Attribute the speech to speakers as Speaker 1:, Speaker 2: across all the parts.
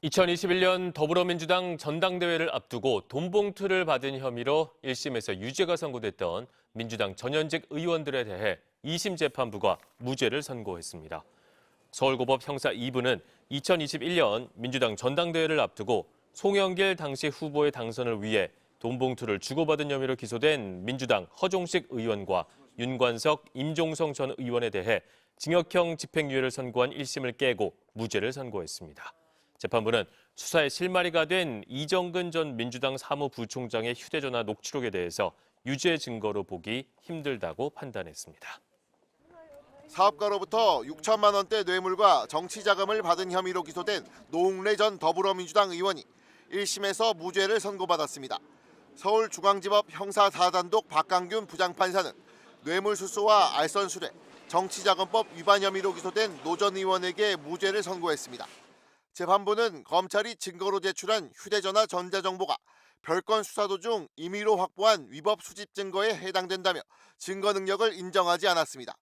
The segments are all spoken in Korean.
Speaker 1: 2021년 더불어민주당 전당대회를 앞두고 돈봉투를 받은 혐의로 1심에서 유죄가 선고됐던 민주당 전현직 의원들에 대해 2심 재판부가 무죄를 선고했습니다. 서울고법 형사 2부는 2021년 민주당 전당대회를 앞두고 송영길 당시 후보의 당선을 위해 돈봉투를 주고받은 혐의로 기소된 민주당 허종식 의원과 윤관석, 임종성 전 의원에 대해 징역형 집행유예를 선고한 1심을 깨고 무죄를 선고했습니다. 재판부는 수사의 실마리가 된 이정근 전 민주당 사무부총장의 휴대전화 녹취록에 대해서 유죄 증거로 보기 힘들다고 판단했습니다.
Speaker 2: 사업가로부터 6천만 원대 뇌물과 정치자금을 받은 혐의로 기소된 노웅래 전 더불어민주당 의원이 1심에서 무죄를 선고받았습니다. 서울중앙지법 형사 4단독 박강균 부장판사는 뇌물수수와 알선수뢰, 정치자금법 위반 혐의로 기소된 노 전 의원에게 무죄를 선고했습니다. 재판부는 검찰이 증거로 제출한 휴대전화 전자정보가 별건 수사 도중 임의로 확보한 위법 수집 증거에 해당된다며 증거 능력을 인정하지 않았습니다.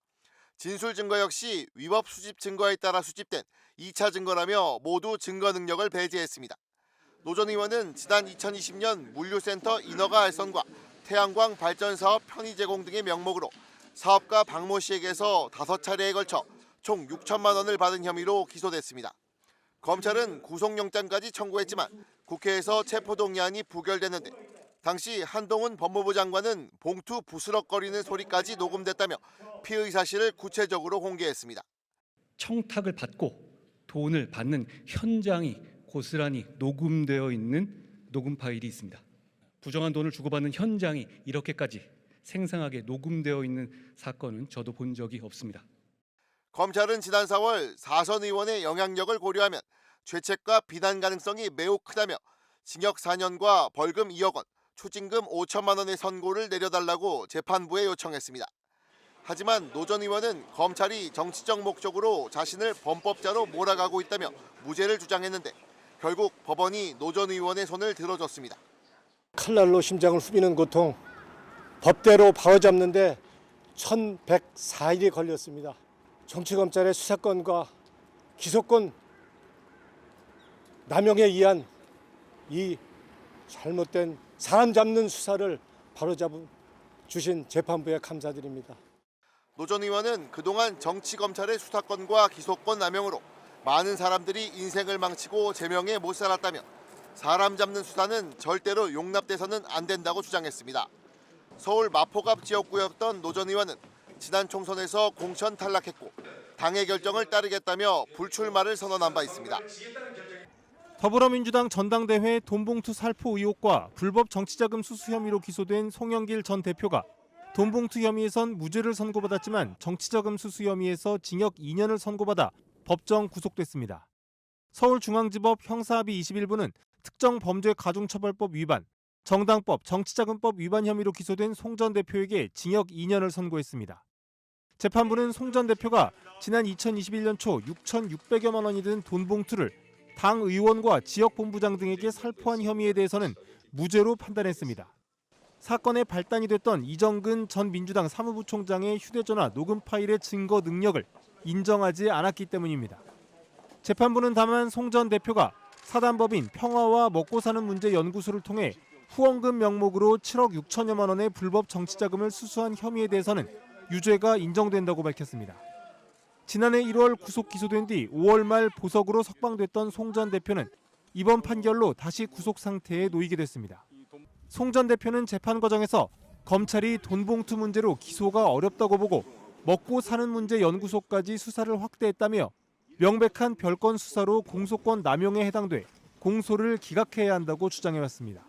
Speaker 2: 진술 증거 역시 위법 수집 증거에 따라 수집된 2차 증거라며 모두 증거 능력을 배제했습니다. 노 전 의원은 지난 2020년 물류센터 인허가 알선과 태양광 발전사업 편의 제공 등의 명목으로 사업가 박모 씨에게서 5차례에 걸쳐 총 6천만 원을 받은 혐의로 기소됐습니다. 검찰은 구속영장까지 청구했지만 국회에서 체포동의안이 부결됐는데 당시 한동훈 법무부 장관은 봉투 부스럭거리는 소리까지 녹음됐다며 피의 사실을 구체적으로 공개했습니다.
Speaker 3: 청탁을 받고 돈을 받는 현장이 고스란히 녹음되어 있는 녹음 파일이 있습니다. 부정한 돈을 주고받는 현장이 이렇게까지 생생하게 녹음되어 있는 사건은 저도 본 적이 없습니다.
Speaker 2: 검찰은 지난 4월 4선 의원의 영향력을 고려하면 죄책과 비난 가능성이 매우 크다며 징역 4년과 벌금 2억 원, 추징금 5천만 원의 선고를 내려달라고 재판부에 요청했습니다. 하지만 노 전 의원은 검찰이 정치적 목적으로 자신을 범법자로 몰아가고 있다며 무죄를 주장했는데 결국 법원이 노 전 의원의 손을 들어줬습니다.
Speaker 4: 칼날로 심장을 후비는 고통, 법대로 바로잡는데 1104일이 걸렸습니다. 정치검찰의 수사권과 기소권 남용에 의한 이 잘못된 사람 잡는 수사를 바로잡아 주신 재판부에 감사드립니다.
Speaker 2: 노 전 의원은 그동안 정치검찰의 수사권과 기소권 남용으로 많은 사람들이 인생을 망치고 제명에 못 살았다며 사람 잡는 수사는 절대로 용납돼서는 안 된다고 주장했습니다. 서울 마포갑 지역구였던 노 전 의원은 지난 총선에서 공천 탈락했고 당의 결정을 따르겠다며 불출마를 선언한 바 있습니다.
Speaker 5: 더불어민주당 전당대회 돈봉투 살포 의혹과 불법 정치자금 수수 혐의로 기소된 송영길 전 대표가 돈봉투 혐의에선 무죄를 선고받았지만 정치자금 수수 혐의에서 징역 2년을 선고받아 법정 구속됐습니다. 서울중앙지법 형사합의 21부는 특정 범죄 가중처벌법 위반, 정당법, 정치자금법 위반 혐의로 기소된 송 전 대표에게 징역 2년을 선고했습니다. 재판부는 송 전 대표가 지난 2021년 초 6,600여만 원이 든 돈봉투를 당 의원과 지역본부장 등에게 살포한 혐의에 대해서는 무죄로 판단했습니다. 사건의 발단이 됐던 이정근 전 민주당 사무부총장의 휴대전화 녹음 파일의 증거 능력을 인정하지 않았기 때문입니다. 재판부는 다만 송 전 대표가 사단법인 평화와 먹고 사는 문제 연구소를 통해 후원금 명목으로 7억 6천여만 원의 불법 정치자금을 수수한 혐의에 대해서는 유죄가 인정된다고 밝혔습니다. 지난해 1월 구속 기소된 뒤 5월 말 보석으로 석방됐던 송 전 대표는 이번 판결로 다시 구속 상태에 놓이게 됐습니다. 송 전 대표는 재판 과정에서 검찰이 돈봉투 문제로 기소가 어렵다고 보고 먹고 사는 문제 연구소까지 수사를 확대했다며 명백한 별건 수사로 공소권 남용에 해당돼 공소를 기각해야 한다고 주장해왔습니다.